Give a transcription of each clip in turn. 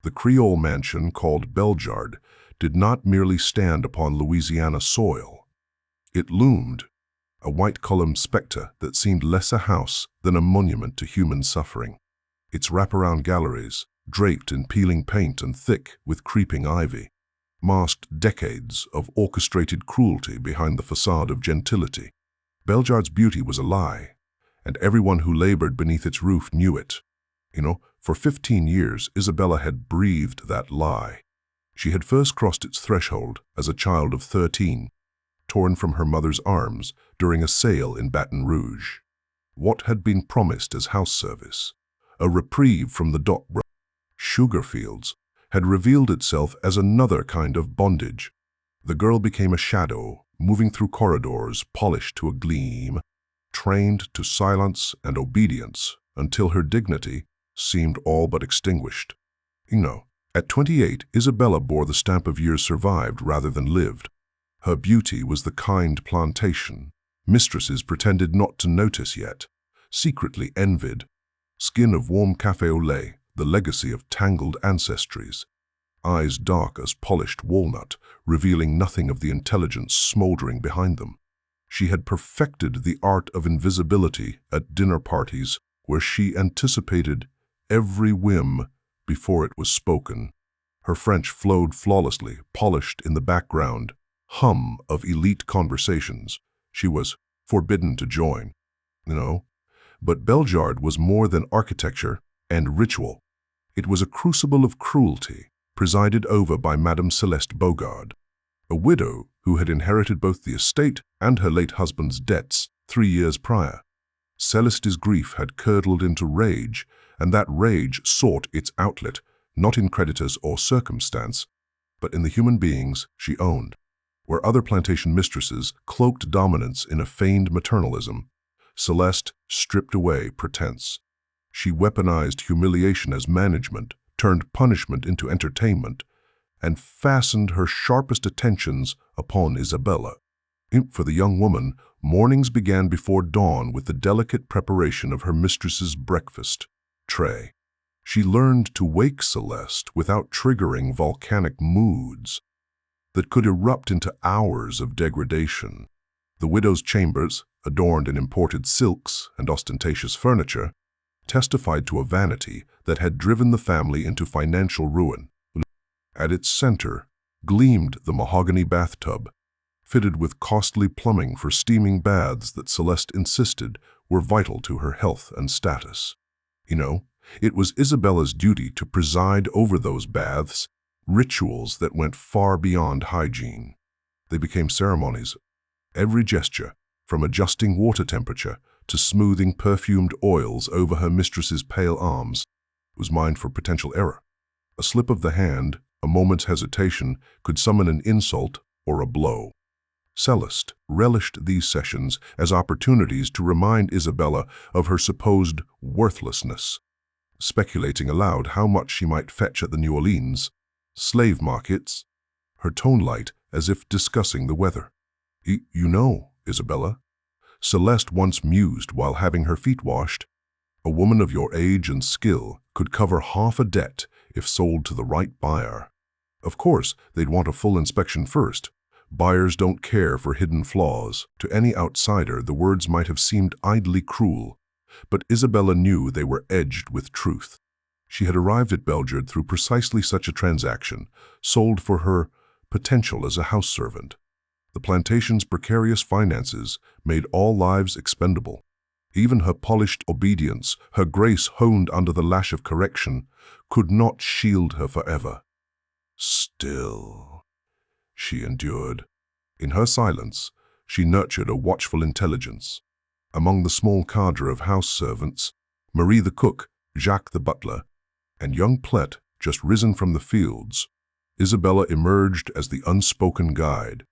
The Creole mansion called Bellegarde did not merely stand upon Louisiana soil. It loomed, a white-columned spectre that seemed less a house than a monument to human suffering. Its wraparound galleries, draped in peeling paint and thick with creeping ivy, masked decades of orchestrated cruelty behind the facade of gentility. Bellegarde's beauty was a lie, and everyone who labored beneath its roof knew it. For 15 years, Isabella had breathed that lie. She had first crossed its threshold as a child of 13, torn from her mother's arms during a sale in Baton Rouge. What had been promised as house service, a reprieve from the dock sugar fields, had revealed itself as another kind of bondage. The girl became a shadow, moving through corridors polished to a gleam, trained to silence and obedience until her dignity seemed all but extinguished. At 28, Isabella bore the stamp of years survived rather than lived. Her beauty was the kind plantation mistresses pretended not to notice yet, secretly envied. Skin of warm café au lait, the legacy of tangled ancestries. Eyes dark as polished walnut, revealing nothing of the intelligence smoldering behind them. She had perfected the art of invisibility at dinner parties where she anticipated every whim before it was spoken. Her French flowed flawlessly, polished in the background hum of elite conversations she was forbidden to join. But Bellegarde was more than architecture and ritual. It was a crucible of cruelty, presided over by Madame Celeste Bogard, a widow who had inherited both the estate and her late husband's debts 3 years prior. Celeste's grief had curdled into rage, and that rage sought its outlet not in creditors or circumstance, but in the human beings she owned. Where other plantation mistresses cloaked dominance in a feigned maternalism, Celeste stripped away pretense. She weaponized humiliation as management, turned punishment into entertainment, and fastened her sharpest attentions upon Isabella. For the young woman, mornings began before dawn with the delicate preparation of her mistress's breakfast tray. She learned to wake Celeste without triggering volcanic moods that could erupt into hours of degradation. The widow's chambers, adorned in imported silks and ostentatious furniture, testified to a vanity that had driven the family into financial ruin. At its center gleamed the mahogany bathtub, fitted with costly plumbing for steaming baths that Celeste insisted were vital to her health and status. It was Isabella's duty to preside over those baths, rituals that went far beyond hygiene. They became ceremonies. Every gesture, from adjusting water temperature to smoothing perfumed oils over her mistress's pale arms, was mined for potential error. A slip of the hand, a moment's hesitation, could summon an insult or a blow. Celeste relished these sessions as opportunities to remind Isabella of her supposed worthlessness, speculating aloud how much she might fetch at the New Orleans slave markets, her tone light as if discussing the weather. Isabella, Celeste once mused while having her feet washed, a woman of your age and skill could cover half a debt if sold to the right buyer. Of course, they'd want a full inspection first. Buyers don't care for hidden flaws. To any outsider, the words might have seemed idly cruel, but Isabella knew they were edged with truth. She had arrived at Bellegarde through precisely such a transaction, sold for her potential as a house servant. The plantation's precarious finances made all lives expendable. Even her polished obedience, her grace honed under the lash of correction, could not shield her forever. Still, she endured. In her silence, she nurtured a watchful intelligence. Among the small cadre of house servants, Marie the cook, Jacques the butler, and young Plet, just risen from the fields, Isabella emerged as the unspoken guide.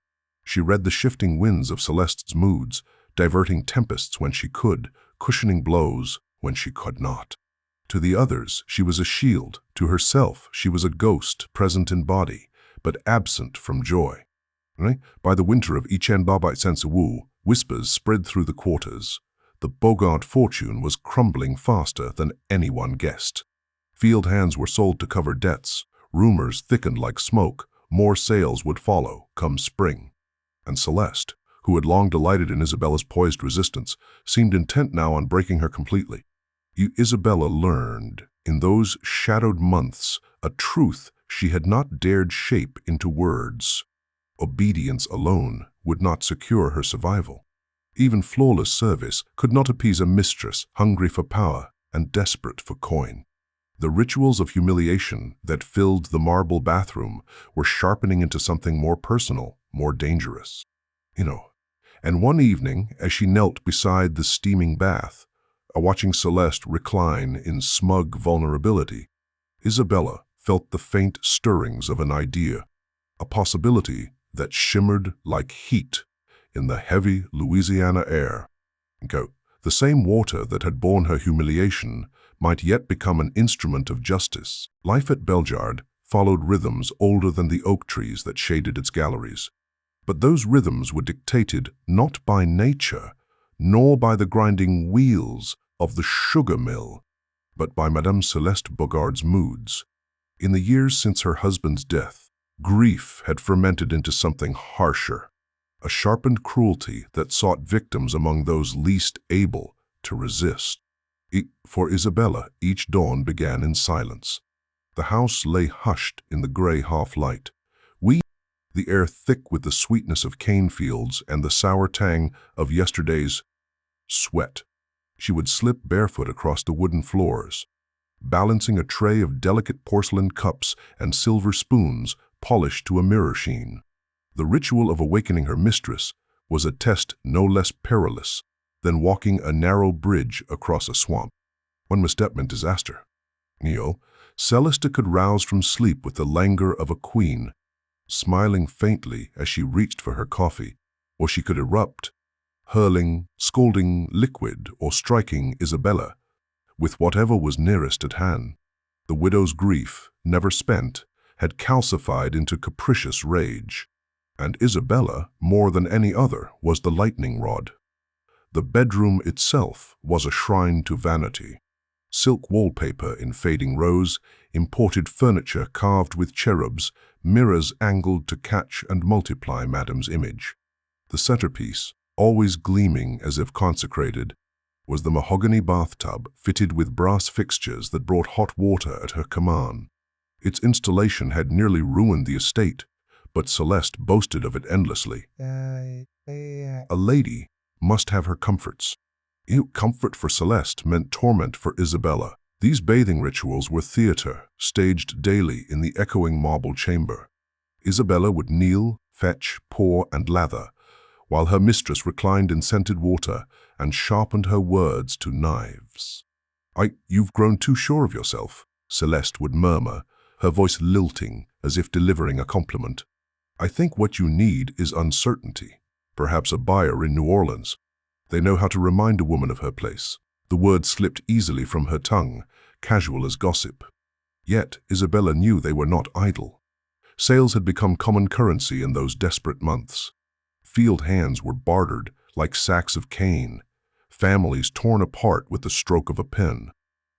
She read the shifting winds of Celeste's moods, diverting tempests when she could, cushioning blows when she could not. To the others, she was a shield. To herself, she was a ghost, present in body, but absent from joy. By the winter of Etienne Babite Sansewu, whispers spread through the quarters. The Bogard fortune was crumbling faster than anyone guessed. Field hands were sold to cover debts. Rumors thickened like smoke. More sales would follow, come spring. And Celeste, who had long delighted in Isabella's poised resistance, seemed intent now on breaking her completely. Isabella learned, in those shadowed months, a truth she had not dared shape into words. Obedience alone would not secure her survival. Even flawless service could not appease a mistress hungry for power and desperate for coin. The rituals of humiliation that filled the marble bathroom were sharpening into something more personal, more dangerous. And one evening, as she knelt beside the steaming bath, watching Celeste recline in smug vulnerability, Isabella felt the faint stirrings of an idea, a possibility that shimmered like heat in the heavy Louisiana air. The same water that had borne her humiliation might yet become an instrument of justice. Life at Bellegarde followed rhythms older than the oak trees that shaded its galleries. But those rhythms were dictated not by nature, nor by the grinding wheels of the sugar mill, but by Madame Celeste Bogarde's moods. In the years since her husband's death, grief had fermented into something harsher, a sharpened cruelty that sought victims among those least able to resist. For Isabella, each dawn began in silence. The house lay hushed in the gray half-light, the air thick with the sweetness of cane fields and the sour tang of yesterday's sweat. She would slip barefoot across the wooden floors, balancing a tray of delicate porcelain cups and silver spoons polished to a mirror sheen. The ritual of awakening her mistress was a test no less perilous than walking a narrow bridge across a swamp. One misstep meant disaster. Celeste could rouse from sleep with the languor of a queen, smiling faintly as she reached for her coffee, or she could erupt, hurling, scolding liquid or striking Isabella with whatever was nearest at hand. The widow's grief, never spent, had calcified into capricious rage, and Isabella, more than any other, was the lightning rod. The bedroom itself was a shrine to vanity. Silk wallpaper in fading rose, imported furniture carved with cherubs, mirrors angled to catch and multiply Madame's image. The centerpiece, always gleaming as if consecrated, was the mahogany bathtub fitted with brass fixtures that brought hot water at her command. Its installation had nearly ruined the estate, but Celeste boasted of it endlessly. A lady must have her comforts. Comfort for Celeste meant torment for Isabella. These bathing rituals were theater, staged daily in the echoing marble chamber. Isabella would kneel, fetch, pour, and lather, while her mistress reclined in scented water and sharpened her words to knives. You've grown too sure of yourself," Celeste would murmur, her voice lilting as if delivering a compliment. "I think what you need is uncertainty. Perhaps a buyer in New Orleans. They know how to remind a woman of her place." The words slipped easily from her tongue, casual as gossip. Yet Isabella knew they were not idle. Sales had become common currency in those desperate months. Field hands were bartered like sacks of cane, families torn apart with the stroke of a pen.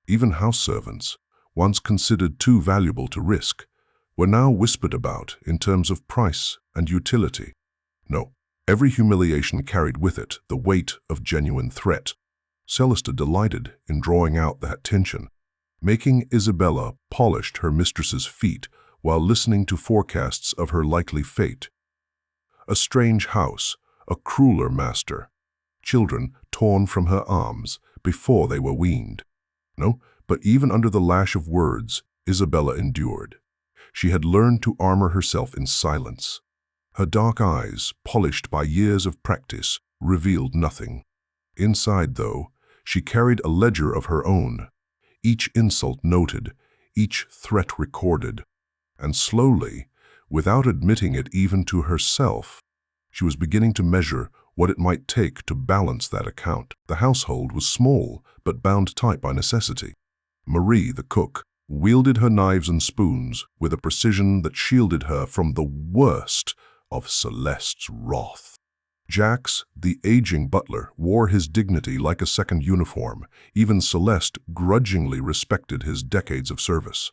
Even house servants, once considered too valuable to risk, were now whispered about in terms of price and utility. No, every humiliation carried with it the weight of genuine threat. Celeste delighted in drawing out that tension, making Isabella polished her mistress's feet while listening to forecasts of her likely fate. A strange house, a crueler master, children torn from her arms before they were weaned. No, but even under the lash of words, Isabella endured. She had learned to armor herself in silence. Her dark eyes, polished by years of practice, revealed nothing. Inside, though, she carried a ledger of her own, each insult noted, each threat recorded. And slowly, without admitting it even to herself, she was beginning to measure what it might take to balance that account. The household was small, but bound tight by necessity. Marie, the cook, wielded her knives and spoons with a precision that shielded her from the worst of Celeste's wrath. Jacques, the aging butler, wore his dignity like a second uniform. Even Celeste grudgingly respected his decades of service.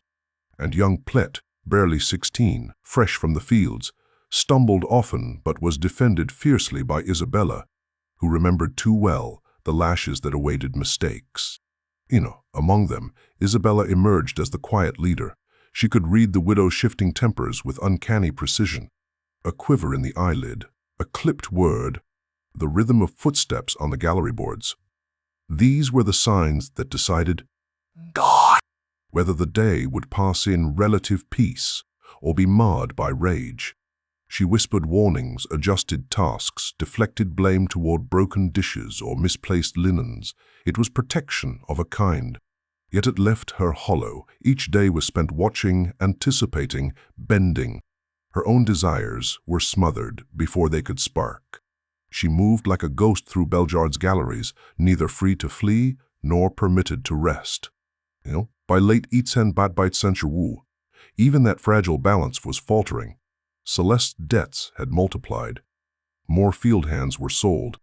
And young Plet, barely 16, fresh from the fields, stumbled often but was defended fiercely by Isabella, who remembered too well the lashes that awaited mistakes. Among them, Isabella emerged as the quiet leader. She could read the widow's shifting tempers with uncanny precision. A quiver in the eyelid, a clipped word, the rhythm of footsteps on the gallery boards. These were the signs that decided God whether the day would pass in relative peace or be marred by rage. She whispered warnings, adjusted tasks, deflected blame toward broken dishes or misplaced linens. It was protection of a kind. Yet it left her hollow. Each day was spent watching, anticipating, bending. Her own desires were smothered before they could spark. She moved like a ghost through Bellegarde's galleries, neither free to flee nor permitted to rest. By late Enslaved, even that fragile balance was faltering. Celeste's debts had multiplied. More field hands were sold.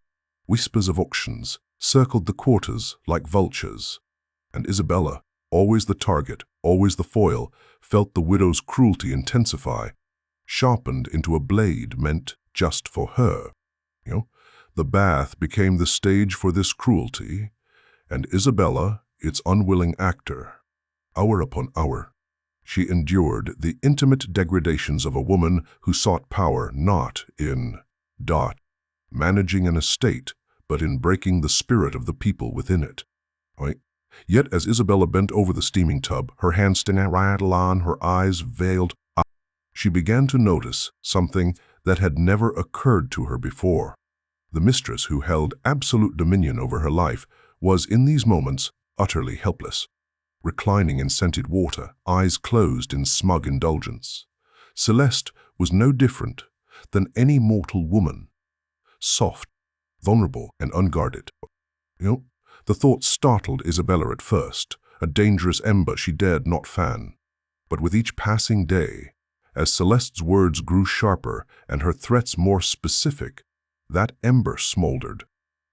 Whispers of auctions circled the quarters like vultures. And Isabella, always the target, always the foil, felt the widow's cruelty intensify, sharpened into a blade meant just for her. The bath became the stage for this cruelty, and Isabella, its unwilling actor. Hour upon hour, she endured the intimate degradations of a woman who sought power not in managing an estate, but in breaking the spirit of the people within it. Yet as Isabella bent over the steaming tub, her hands stinging rattle on, her eyes veiled, she began to notice something that had never occurred to her before. The mistress who held absolute dominion over her life was in these moments utterly helpless, reclining in scented water, eyes closed in smug indulgence. Celeste was no different than any mortal woman, soft, vulnerable, and unguarded. The thought startled Isabella at first, a dangerous ember she dared not fan. But with each passing day, as Celeste's words grew sharper and her threats more specific, that ember smoldered.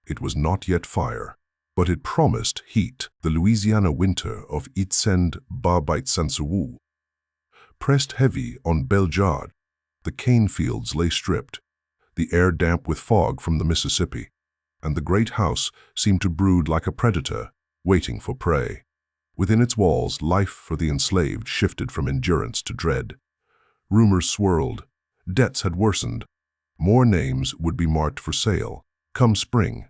It was not yet fire, but it promised heat. The Louisiana winter of Enslaved pressed heavy on Bellegarde. The cane fields lay stripped, the air damp with fog from the Mississippi, and the great house seemed to brood like a predator, waiting for prey. Within its walls, life for the enslaved shifted from endurance to dread. Rumors swirled. Debts had worsened. More names would be marked for sale. Come spring.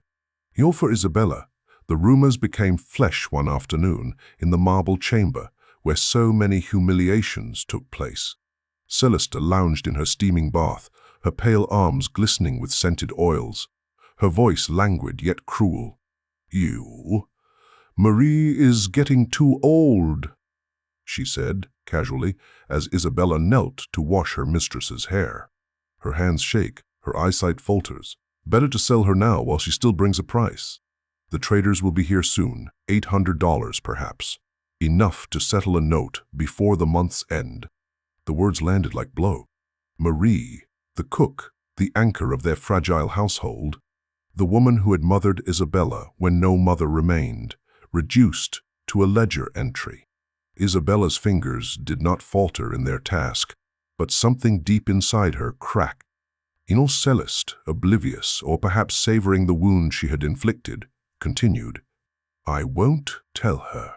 For Isabella, the rumors became flesh one afternoon in the marble chamber where so many humiliations took place. Celeste lounged in her steaming bath, her pale arms glistening with scented oils, her voice languid yet cruel. Marie is getting too old, she said casually as Isabella knelt to wash her mistress's hair. Her hands shake, her eyesight falters. Better to sell her now while she still brings a price. The traders will be here soon, $800 perhaps. Enough to settle a note before the month's end. The words landed like blow. Marie, the cook, the anchor of their fragile household, the woman who had mothered Isabella when no mother remained, reduced to a ledger entry. Isabella's fingers did not falter in their task, but something deep inside her cracked. Celeste, oblivious or perhaps savoring the wound she had inflicted, continued, I won't tell her.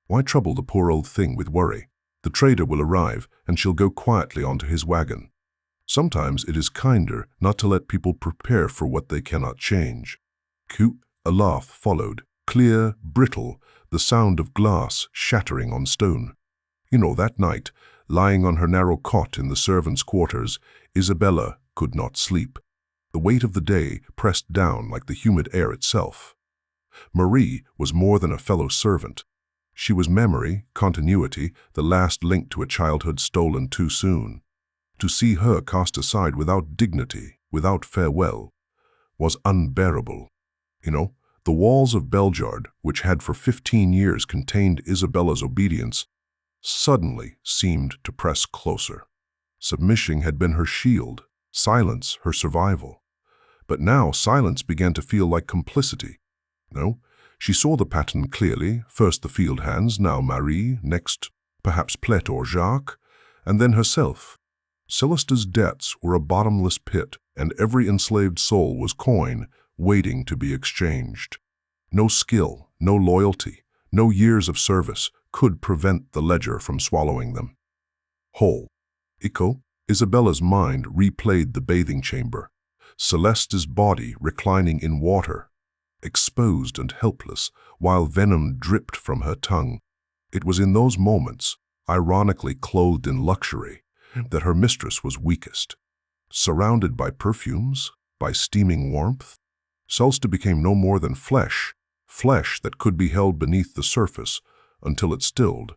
Why trouble the poor old thing with worry? The trader will arrive, and she'll go quietly onto his wagon. Sometimes it is kinder not to let people prepare for what they cannot change. A laugh followed, clear, brittle, the sound of glass shattering on stone. That night, lying on her narrow cot in the servants' quarters, Isabella could not sleep. The weight of the day pressed down like the humid air itself. Marie was more than a fellow servant. She was memory, continuity, the last link to a childhood stolen too soon. To see her cast aside without dignity, without farewell, was unbearable. The walls of Bellegarde, which had for 15 years contained Isabella's obedience, suddenly seemed to press closer. Submission had been her shield, silence her survival. But now silence began to feel like complicity. No, she saw the pattern clearly, first the field hands, now Marie, next perhaps Plet or Jacques, and then herself. Celeste's debts were a bottomless pit, and every enslaved soul was coin waiting to be exchanged. No skill, no loyalty, no years of service could prevent the ledger from swallowing them. Whole. Isabella's mind replayed the bathing chamber. Celeste's body reclining in water, exposed and helpless, while venom dripped from her tongue. It was in those moments, ironically clothed in luxury, that her mistress was weakest. Surrounded by perfumes, by steaming warmth, Celeste became no more than flesh that could be held beneath the surface until it stilled.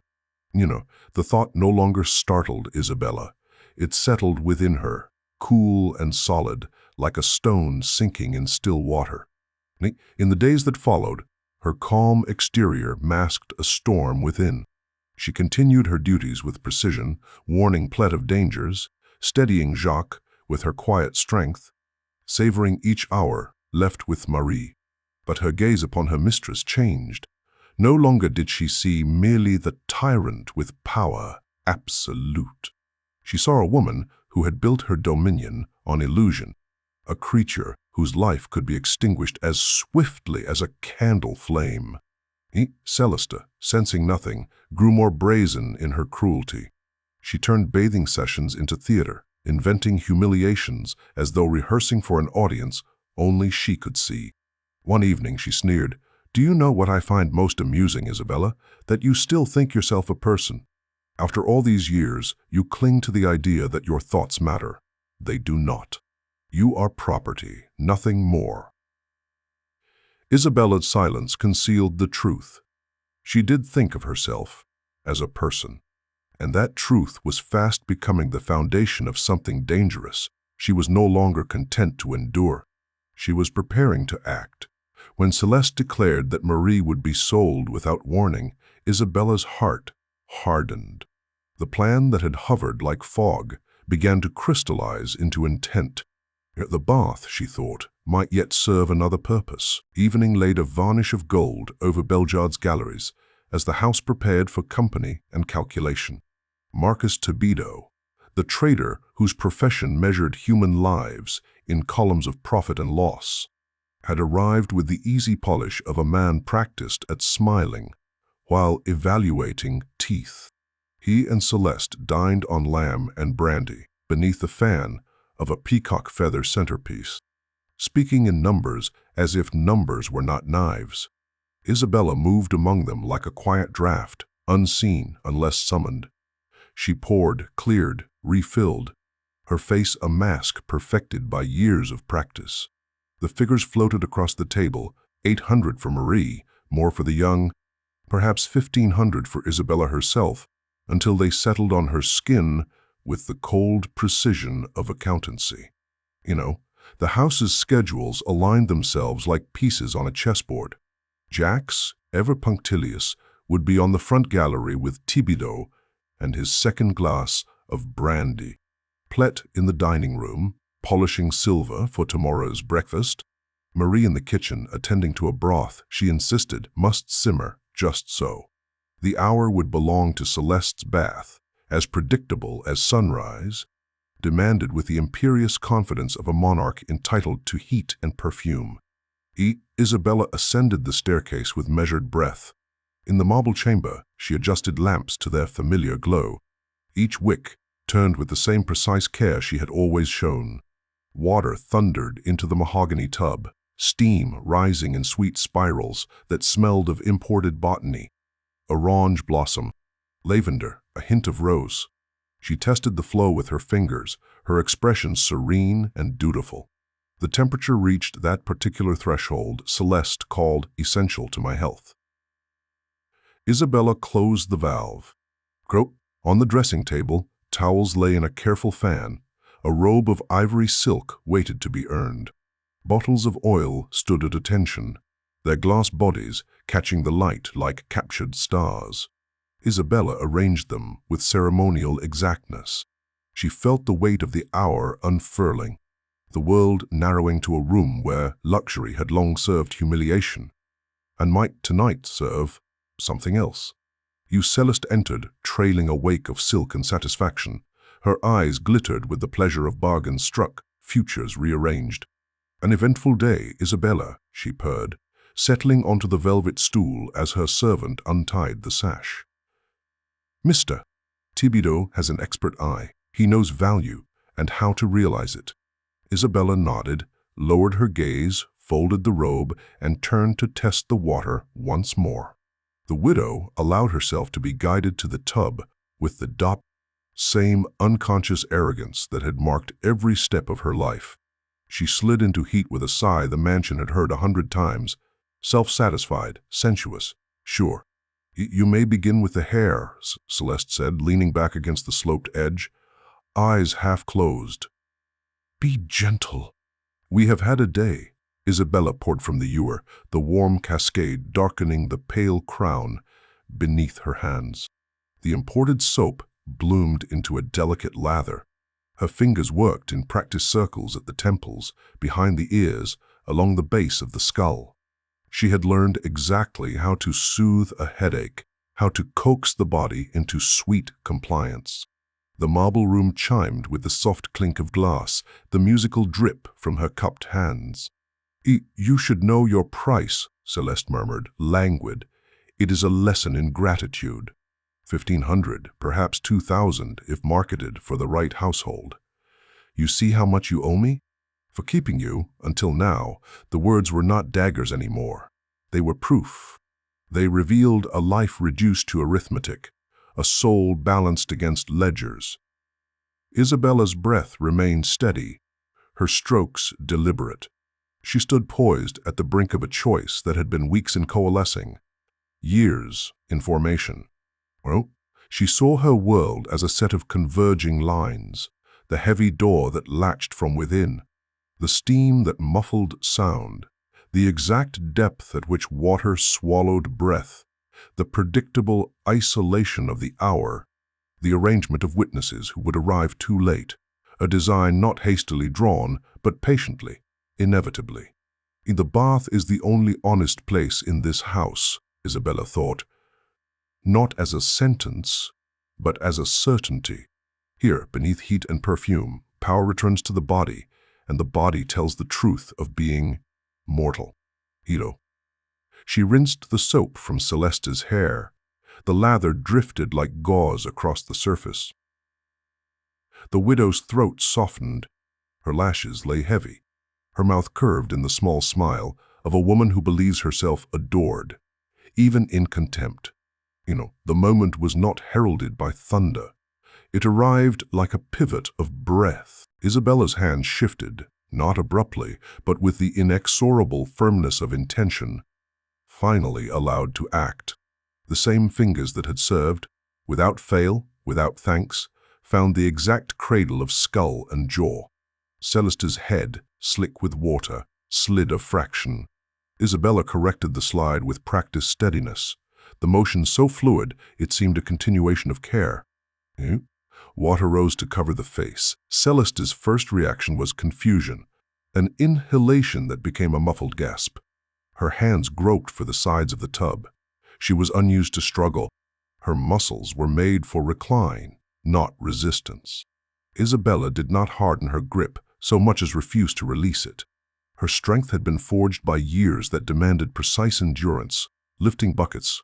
The thought no longer startled Isabella. It settled within her, cool and solid, like a stone sinking in still water. In the days that followed, her calm exterior masked a storm within. She continued her duties with precision, warning Plet of dangers, steadying Jacques with her quiet strength, savoring each hour left with Marie. But her gaze upon her mistress changed. No longer did she see merely the tyrant with power absolute. She saw a woman who had built her dominion on illusion, a creature whose life could be extinguished as swiftly as a candle flame. Celeste, sensing nothing, grew more brazen in her cruelty. She turned bathing sessions into theater, inventing humiliations as though rehearsing for an audience only she could see. One evening she sneered, "Do you know what I find most amusing, Isabella? That you still think yourself a person. After all these years, you cling to the idea that your thoughts matter. They do not. You are property, nothing more." Isabella's silence concealed the truth. She did think of herself as a person, and that truth was fast becoming the foundation of something dangerous. She was no longer content to endure. She was preparing to act. When Celeste declared that Marie would be sold without warning, Isabella's heart hardened. The plan that had hovered like fog began to crystallize into intent. The bath, she thought, might yet serve another purpose. Evening laid a varnish of gold over Bellegarde's galleries as the house prepared for company and calculation. Marcus Tobido, the trader whose profession measured human lives in columns of profit and loss, had arrived with the easy polish of a man practiced at smiling while evaluating teeth. He and Celeste dined on lamb and brandy beneath the fan of a peacock feather centerpiece. Speaking in numbers as if numbers were not knives, Isabella moved among them like a quiet draught, unseen unless summoned. She poured, cleared, refilled, her face a mask perfected by years of practice. The figures floated across the table, 800 for Marie, more for the young, perhaps 1,500 for Isabella herself, until they settled on her skin with the cold precision of accountancy. The house's schedules aligned themselves like pieces on a chessboard. Jacques, ever punctilious, would be on the front gallery with Thibaudot and his second glass of brandy. Plet in the dining room, polishing silver for tomorrow's breakfast. Marie in the kitchen, attending to a broth she insisted must simmer just so. The hour would belong to Celeste's bath, as predictable as sunrise, demanded with the imperious confidence of a monarch entitled to heat and perfume. Isabella ascended the staircase with measured breath. In the marble chamber, she adjusted lamps to their familiar glow. Each wick turned with the same precise care she had always shown. Water thundered into the mahogany tub, steam rising in sweet spirals that smelled of imported botany. Orange blossom, lavender, a hint of rose. She tested the flow with her fingers, her expression serene and dutiful. The temperature reached that particular threshold Celeste called essential to my health. Isabella closed the valve. On the dressing table, towels lay in a careful fan. A robe of ivory silk waited to be earned. Bottles of oil stood at attention, their glass bodies catching the light like captured stars. Isabella arranged them with ceremonial exactness. She felt the weight of the hour unfurling. the world narrowing to a room where luxury had long served humiliation, and might tonight serve something else. Celeste entered, trailing a wake of silk and satisfaction. Her eyes glittered with the pleasure of bargains struck, futures rearranged. An eventful day, Isabella, she purred, settling onto the velvet stool as her servant untied the sash. Mr. Thibodeau has an expert eye. He knows value and how to realize it. Isabella nodded, lowered her gaze, folded the robe, and turned to test the water once more. The widow allowed herself to be guided to the tub with the same unconscious arrogance that had marked every step of her life. She slid into heat with a sigh the mansion had heard 100 times, self-satisfied, sensuous, sure. You may begin with the hair, Celeste said, leaning back against the sloped edge, eyes half closed. Be gentle. We have had a day. Isabella poured from the ewer, the warm cascade darkening the pale crown beneath her hands. The imported soap bloomed into a delicate lather. Her fingers worked in practice circles at the temples, behind the ears, along the base of the skull. She had learned exactly how to soothe a headache, how to coax the body into sweet compliance. The marble room chimed with the soft clink of glass, the musical drip from her cupped hands. You should know your price, Celeste murmured, languid. It is a lesson in gratitude. 1,500, perhaps 2,000, if marketed for the right household. You see how much you owe me? For keeping you, until now, the words were not daggers anymore. They were proof. They revealed a life reduced to arithmetic, a soul balanced against ledgers. Isabella's breath remained steady, her strokes deliberate. She stood poised at the brink of a choice that had been weeks in coalescing, years in formation. Well, she saw her world as a set of converging lines, the heavy door that latched from within, the steam that muffled sound, the exact depth at which water swallowed breath, the predictable isolation of the hour, the arrangement of witnesses who would arrive too late, a design not hastily drawn, but patiently, inevitably. The bath is the only honest place in this house, Isabella thought, not as a sentence, but as a certainty. Here, beneath heat and perfume, power returns to the body, and the body tells the truth of being mortal. She rinsed the soap from Celeste's hair. The lather drifted like gauze across the surface. The widow's throat softened. Her lashes lay heavy. Her mouth curved in the small smile of a woman who believes herself adored, even in contempt. The moment was not heralded by thunder. It arrived like a pivot of breath. Isabella's hand shifted, not abruptly, but with the inexorable firmness of intention, finally allowed to act. The same fingers that had served, without fail, without thanks, found the exact cradle of skull and jaw. Celeste's head, slick with water, slid a fraction. Isabella corrected the slide with practiced steadiness, the motion so fluid it seemed a continuation of care. Water rose to cover the face. Celeste's first reaction was confusion, an inhalation that became a muffled gasp. Her hands groped for the sides of the tub. She was unused to struggle. Her muscles were made for recline, not resistance. Isabella did not harden her grip so much as refuse to release it. Her strength had been forged by years that demanded precise endurance, lifting buckets,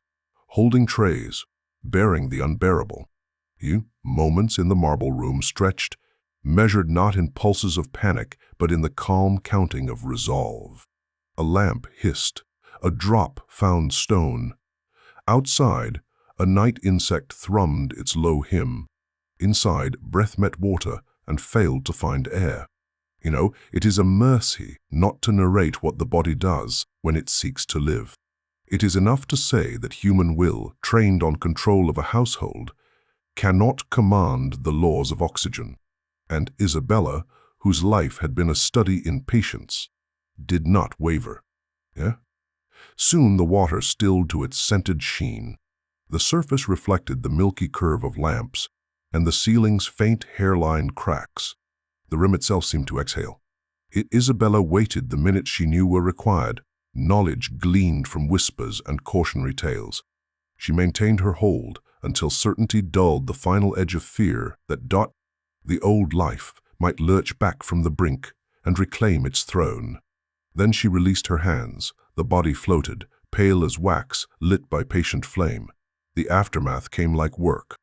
holding trays, bearing the unbearable. Moments in the marble room stretched, measured not in pulses of panic, but in the calm counting of resolve. A lamp hissed. A drop found stone. Outside, a night insect thrummed its low hymn. Inside, breath met water and failed to find air. It is a mercy not to narrate what the body does when it seeks to live. It is enough to say that human will, trained on control of a household, cannot command the laws of oxygen. And Isabella, whose life had been a study in patience, did not waver. Soon the water stilled to its scented sheen. The surface reflected the milky curve of lamps and the ceiling's faint hairline cracks. The room itself seemed to exhale. Isabella waited the minutes she knew were required. Knowledge gleaned from whispers and cautionary tales. She maintained her hold until certainty dulled the final edge of fear that the old life might lurch back from the brink and reclaim its throne. Then she released her hands. The body floated, pale as wax, lit by patient flame. The aftermath came like work.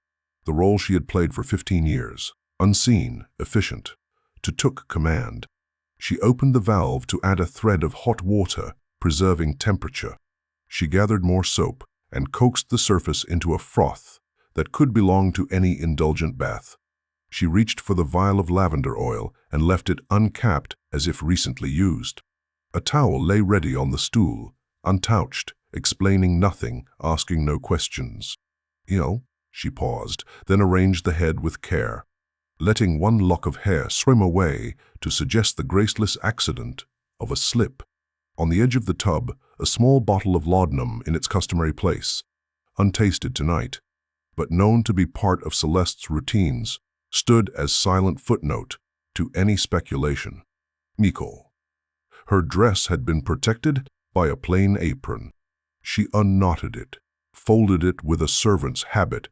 The role she had played for 15 years, unseen, efficient, took command. She opened the valve to add a thread of hot water, preserving temperature. She gathered more soap and coaxed the surface into a froth that could belong to any indulgent bath. She reached for the vial of lavender oil and left it uncapped as if recently used. A towel lay ready on the stool, untouched, explaining nothing, asking no questions. She paused, then arranged the head with care, letting one lock of hair swim away to suggest the graceless accident of a slip. On the edge of the tub, a small bottle of laudanum in its customary place, untasted tonight, but known to be part of Celeste's routines, stood as silent footnote to any speculation. Miko. Her dress had been protected by a plain apron. She unknotted it, folded it with a servant's habit,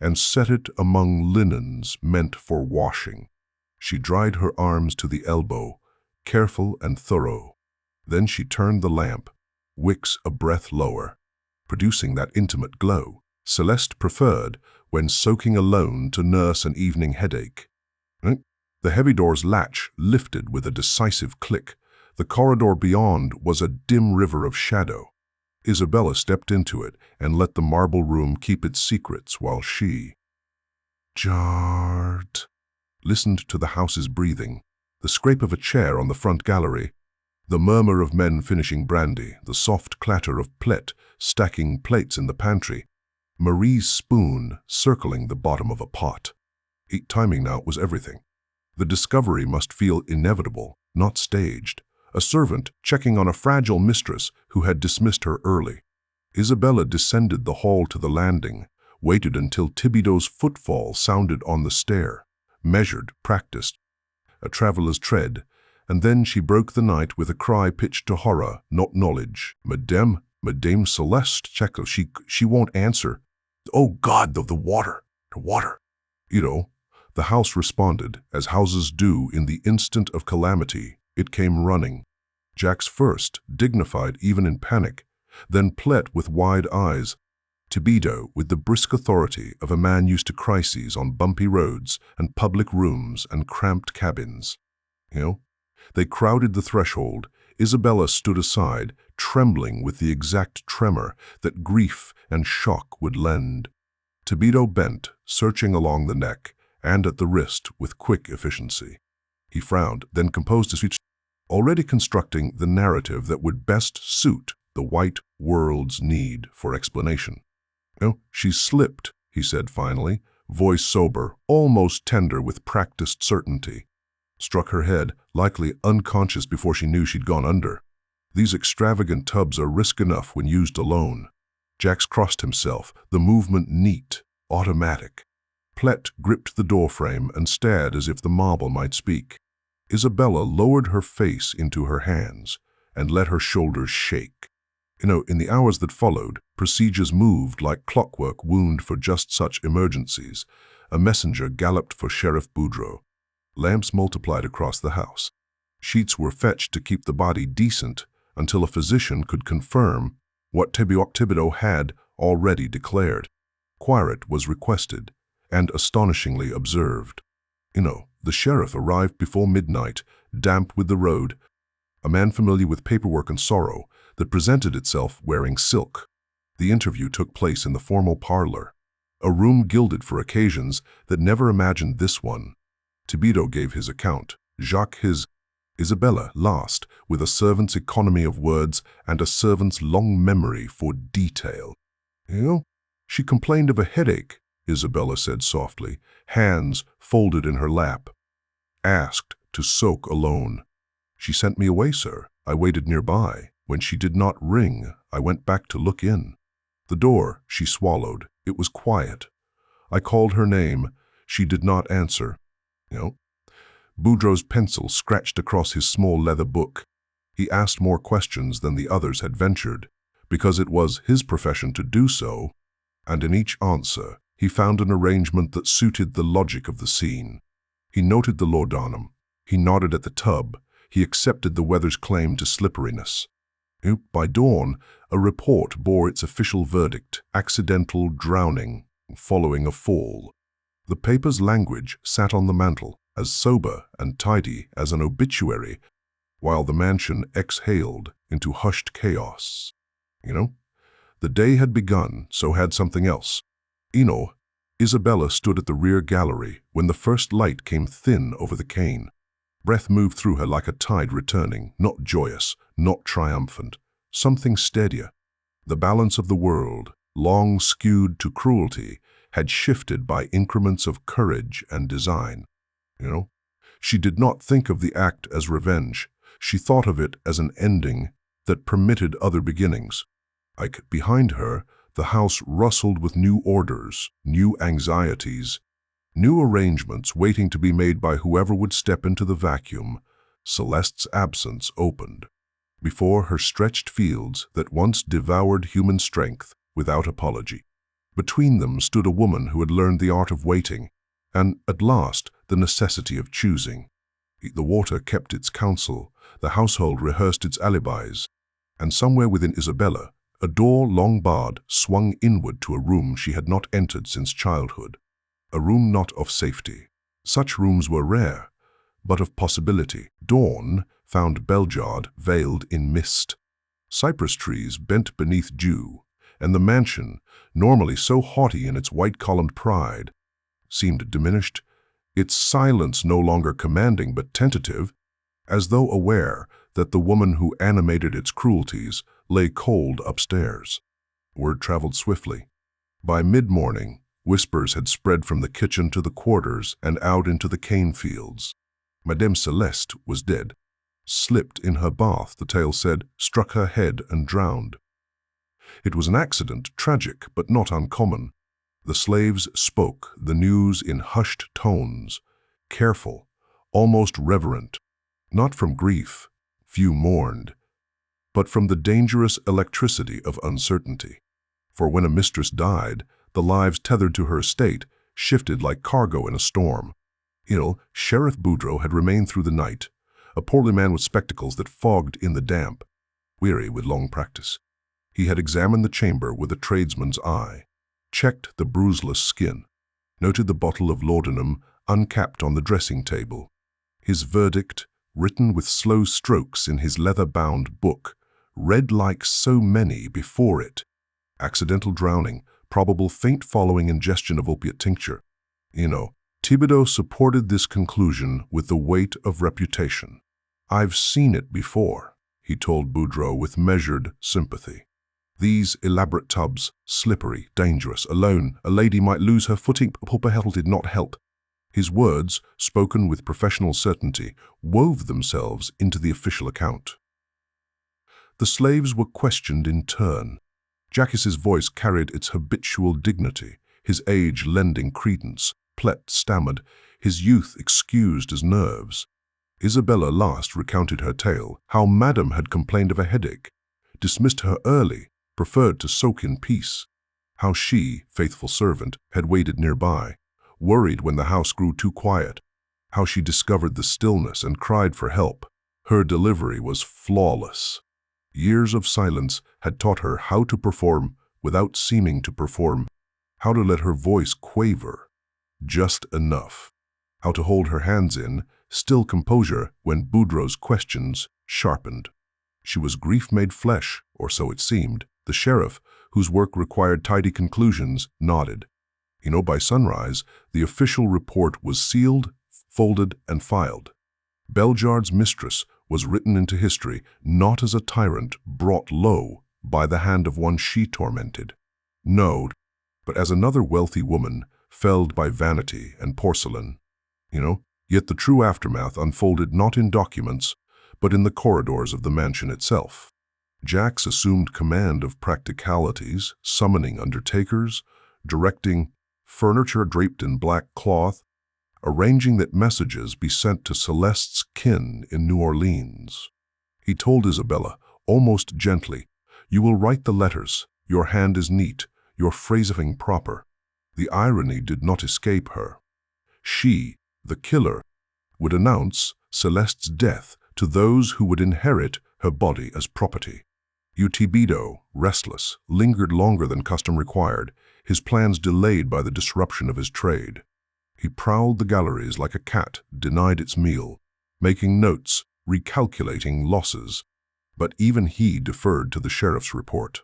and set it among linens meant for washing. She dried her arms to the elbow, careful and thorough. Then she turned the lamp, wicks a breath lower, producing that intimate glow Celeste preferred when soaking alone to nurse an evening headache. The heavy door's latch lifted with a decisive click. The corridor beyond was a dim river of shadow. Isabella stepped into it and let the marble room keep its secrets while she listened to the house's breathing, the scrape of a chair on the front gallery, the murmur of men finishing brandy, the soft clatter of Plet stacking plates in the pantry, Marie's spoon circling the bottom of a pot. Timing now was everything. The discovery must feel inevitable, not staged. A servant checking on a fragile mistress who had dismissed her early. Isabella descended the hall to the landing, waited until Thibodeau's footfall sounded on the stair, measured, practiced, a traveler's tread, and then she broke the night with a cry pitched to horror, not knowledge. Madame Celeste, check, she won't answer. Oh God, the water. The house responded, as houses do in the instant of calamity. It came running. Jax first, dignified even in panic, then Plet with wide eyes, Thibodeau with the brisk authority of a man used to crises on bumpy roads and public rooms and cramped cabins. They crowded the threshold. Isabella stood aside, trembling with the exact tremor that grief and shock would lend. Thibodeau bent, searching along the neck and at the wrist with quick efficiency. He frowned, then composed his speech, already constructing the narrative that would best suit the white world's need for explanation. She slipped, he said finally, voice sober, almost tender with practiced certainty. Struck her head, likely unconscious before she knew she'd gone under. These extravagant tubs are risk enough when used alone. Jax crossed himself, the movement neat, automatic. Plet gripped the doorframe and stared as if the marble might speak. Isabella lowered her face into her hands and let her shoulders shake. In the hours that followed, procedures moved like clockwork wound for just such emergencies. A messenger galloped for Sheriff Boudreaux. Lamps multiplied across the house. Sheets were fetched to keep the body decent until a physician could confirm what Thibodeau had already declared. Quiet was requested and astonishingly observed. The sheriff arrived before midnight, damp with the road, a man familiar with paperwork and sorrow that presented itself wearing silk. The interview took place in the formal parlor, a room gilded for occasions that never imagined this one. Thibodeau gave his account, Jacques his, Isabella last, with a servant's economy of words and a servant's long memory for detail. She complained of a headache, Isabella said softly, hands folded in her lap. Asked to soak alone. She sent me away, sir. I waited nearby. When she did not ring, I went back to look in. The door, she swallowed. It was quiet. I called her name. She did not answer. Boudreaux's pencil scratched across his small leather book. He asked more questions than the others had ventured, because it was his profession to do so, and in each answer he found an arrangement that suited the logic of the scene. He noted the laudanum. He nodded at the tub. He accepted the weather's claim to slipperiness. By dawn, a report bore its official verdict: accidental drowning following a fall. The paper's language sat on the mantel, as sober and tidy as an obituary, while the mansion exhaled into hushed chaos. The day had begun, so had something else. Isabella stood at the rear gallery when the first light came thin over the cane. Breath moved through her like a tide returning, not joyous, not triumphant, something steadier. The balance of the world, long skewed to cruelty, had shifted by increments of courage and design. She did not think of the act as revenge. She thought of it as an ending that permitted other beginnings. Behind her, the house rustled with new orders, new anxieties, new arrangements waiting to be made by whoever would step into the vacuum. Celeste's absence opened. Before her stretched fields that once devoured human strength without apology. Between them stood a woman who had learned the art of waiting, and, at last, the necessity of choosing. The water kept its counsel, the household rehearsed its alibis, and somewhere within Isabella, a door long barred swung inward to a room she had not entered since childhood. A room not of safety. Such rooms were rare, but of possibility. Dawn found Bellegarde veiled in mist. Cypress trees bent beneath dew, and the mansion, normally so haughty in its white-columned pride, seemed diminished, its silence no longer commanding but tentative, as though aware that the woman who animated its cruelties lay cold upstairs. Word traveled swiftly. By mid-morning, whispers had spread from the kitchen to the quarters and out into the cane fields. Madame Celeste was dead. Slipped in her bath, the tale said, struck her head and drowned. It was an accident, tragic but not uncommon. The slaves spoke the news in hushed tones, careful, almost reverent, not from grief, few mourned, but from the dangerous electricity of uncertainty. For when a mistress died, the lives tethered to her estate shifted like cargo in a storm. Sheriff Boudreaux had remained through the night, a portly man with spectacles that fogged in the damp, weary with long practice. He had examined the chamber with a tradesman's eye, checked the bruiseless skin, noted the bottle of laudanum uncapped on the dressing table. His verdict, written with slow strokes in his leather-bound book, read like so many before it. Accidental drowning, probable faint following ingestion of opiate tincture. Thibodeau supported this conclusion with the weight of reputation. "I've seen it before," he told Boudreaux with measured sympathy. "These elaborate tubs, slippery, dangerous, alone, a lady might lose her footing, proper help did not help." His words, spoken with professional certainty, wove themselves into the official account. The slaves were questioned in turn. Jacques's voice carried its habitual dignity, his age lending credence. Plet stammered, his youth excused as nerves. Isabella last recounted her tale, how Madame had complained of a headache, dismissed her early, preferred to soak in peace. How she, faithful servant, had waited nearby, worried when the house grew too quiet. How she discovered the stillness and cried for help. Her delivery was flawless. Years of silence had taught her how to perform without seeming to perform, how to let her voice quaver just enough, how to hold her hands in still composure when Boudreaux's questions sharpened. She was grief made flesh, or so it seemed. The sheriff, whose work required tidy conclusions, nodded. By sunrise, the official report was sealed, folded, and filed. Bellegarde's mistress was written into history not as a tyrant brought low by the hand of one she tormented. No, but as another wealthy woman felled by vanity and porcelain. Yet the true aftermath unfolded not in documents, but in the corridors of the mansion itself. Jacques assumed command of practicalities, summoning undertakers, directing furniture draped in black cloth, arranging that messages be sent to Celeste's kin in New Orleans. He told Isabella, almost gently, "You will write the letters. Your hand is neat, your phrasing proper." The irony did not escape her. She, the killer, would announce Celeste's death to those who would inherit her body as property. Utibedo, restless, lingered longer than custom required, his plans delayed by the disruption of his trade. He prowled the galleries like a cat denied its meal, making notes, recalculating losses. But even he deferred to the sheriff's report.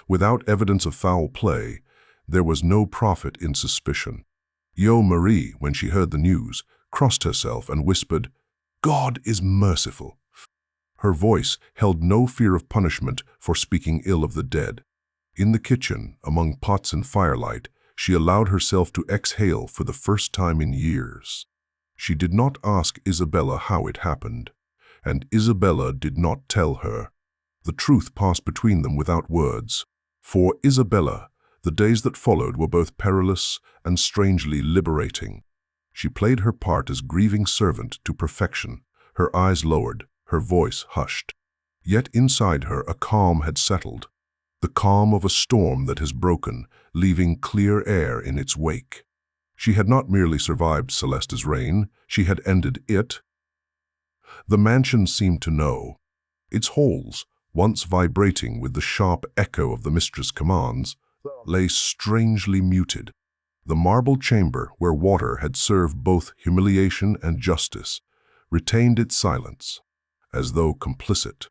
Without evidence of foul play, there was no profit in suspicion. Marie, when she heard the news, crossed herself and whispered, "God is merciful." Her voice held no fear of punishment for speaking ill of the dead. In the kitchen, among pots and firelight, she allowed herself to exhale for the first time in years. She did not ask Isabella how it happened, and Isabella did not tell her. The truth passed between them without words. For Isabella, the days that followed were both perilous and strangely liberating. She played her part as grieving servant to perfection, her eyes lowered, her voice hushed. Yet inside her a calm had settled, the calm of a storm that has broken, leaving clear air in its wake. She had not merely survived Celeste's reign, she had ended it. The mansion seemed to know. Its halls, once vibrating with the sharp echo of the Mistress' commands, lay strangely muted. The marble chamber, where water had served both humiliation and justice, retained its silence, as though complicit.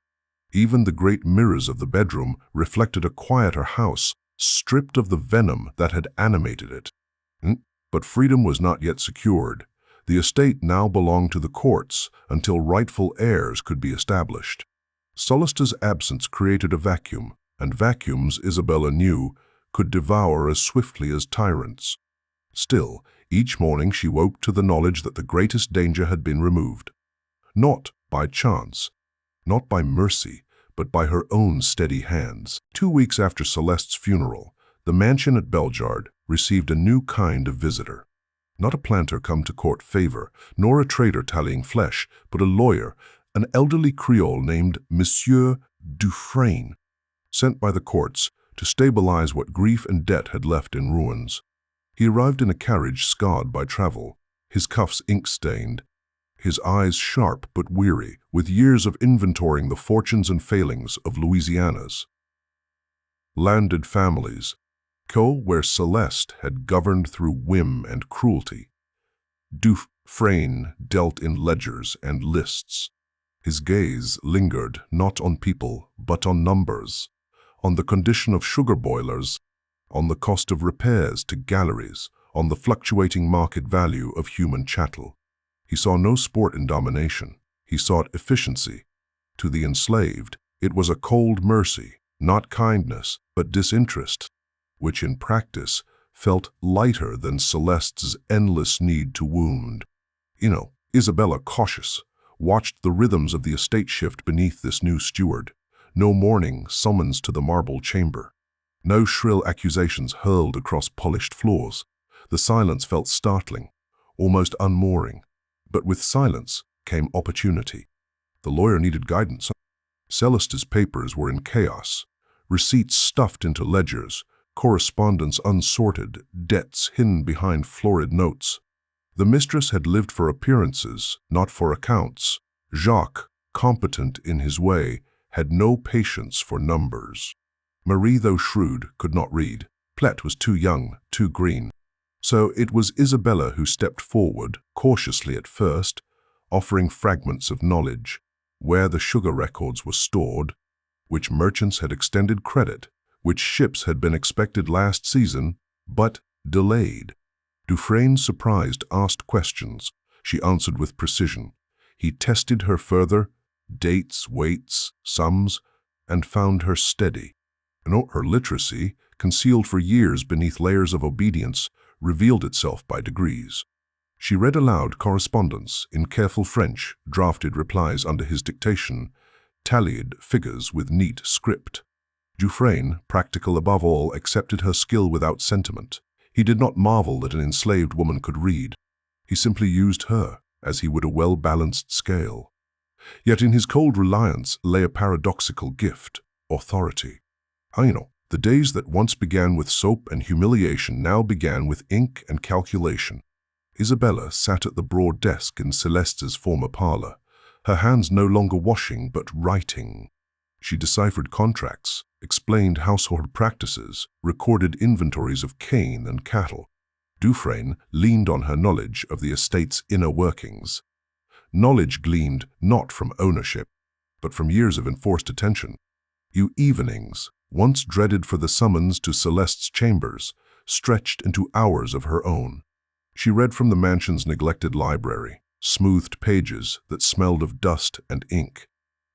Even the great mirrors of the bedroom reflected a quieter house, stripped of the venom that had animated it. But freedom was not yet secured. The estate now belonged to the courts until rightful heirs could be established. Celeste's absence created a vacuum, and vacuums, Isabella knew, could devour as swiftly as tyrants. Still, each morning she woke to the knowledge that the greatest danger had been removed. Not by chance, not by mercy, but by her own steady hands. 2 weeks after Celeste's funeral, the mansion at Bellegarde received a new kind of visitor. Not a planter come to court favor, nor a trader tallying flesh, but a lawyer, an elderly Creole named Monsieur Dufresne, sent by the courts to stabilize what grief and debt had left in ruins. He arrived in a carriage scarred by travel, his cuffs ink-stained, his eyes sharp but weary, with years of inventorying the fortunes and failings of Louisiana's landed families, where Celeste had governed through whim and cruelty. Dufresne dealt in ledgers and lists. His gaze lingered not on people, but on numbers, on the condition of sugar boilers, on the cost of repairs to galleries, on the fluctuating market value of human chattel. He saw no sport in domination. He sought efficiency. To the enslaved, it was a cold mercy, not kindness, but disinterest, which in practice felt lighter than Celeste's endless need to wound. Isabella, cautious, watched the rhythms of the estate shift beneath this new steward. No morning summons to the marble chamber. No shrill accusations hurled across polished floors. The silence felt startling, almost unmooring. But with silence came opportunity. The lawyer needed guidance. Celeste's papers were in chaos, receipts stuffed into ledgers, correspondence unsorted, debts hidden behind florid notes. The mistress had lived for appearances, not for accounts. Jacques, competent in his way, had no patience for numbers. Marie, though shrewd, could not read. Plette was too young, too green. So it was Isabella who stepped forward, cautiously at first, offering fragments of knowledge, where the sugar records were stored, which merchants had extended credit, which ships had been expected last season, but delayed. Dufresne, surprised, asked questions. She answered with precision. He tested her further, dates, weights, sums, and found her steady. Her literacy, concealed for years beneath layers of obedience, revealed itself by degrees. She read aloud correspondence in careful French, drafted replies under his dictation, tallied figures with neat script. Dufresne, practical above all, accepted her skill without sentiment. He did not marvel that an enslaved woman could read. He simply used her as he would a well-balanced scale. Yet in his cold reliance lay a paradoxical gift, authority. The days that once began with soap and humiliation now began with ink and calculation. Isabella sat at the broad desk in Celeste's former parlor, her hands no longer washing but writing. She deciphered contracts, explained household practices, recorded inventories of cane and cattle. Dufresne leaned on her knowledge of the estate's inner workings. Knowledge gleaned not from ownership, but from years of enforced attention. Evenings, once dreaded for the summons to Celeste's chambers, stretched into hours of her own. She read from the mansion's neglected library, smoothed pages that smelled of dust and ink.